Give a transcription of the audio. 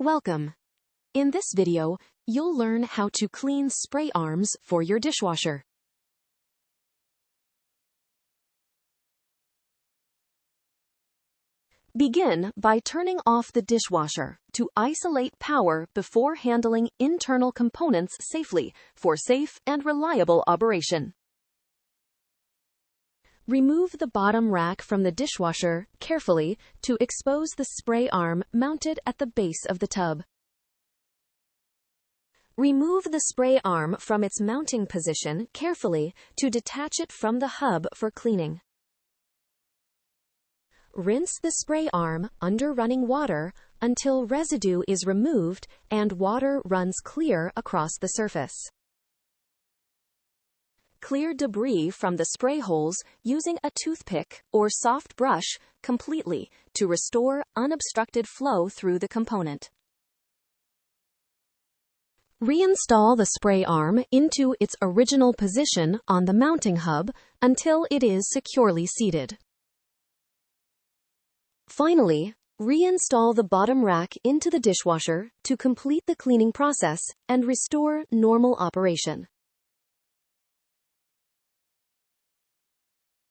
Welcome. In this video, you'll learn how to clean spray arms for your dishwasher. Begin by turning off the dishwasher to isolate power before handling internal components safely for safe and reliable operation. Remove the bottom rack from the dishwasher carefully to expose the spray arm mounted at the base of the tub. Remove the spray arm from its mounting position carefully to detach it from the hub for cleaning. Rinse the spray arm under running water until residue is removed and water runs clear across the surface. Clear debris from the spray holes using a toothpick or soft brush completely to restore unobstructed flow through the component. Reinstall the spray arm into its original position on the mounting hub until it is securely seated. Finally, reinstall the bottom rack into the dishwasher to complete the cleaning process and restore normal operation.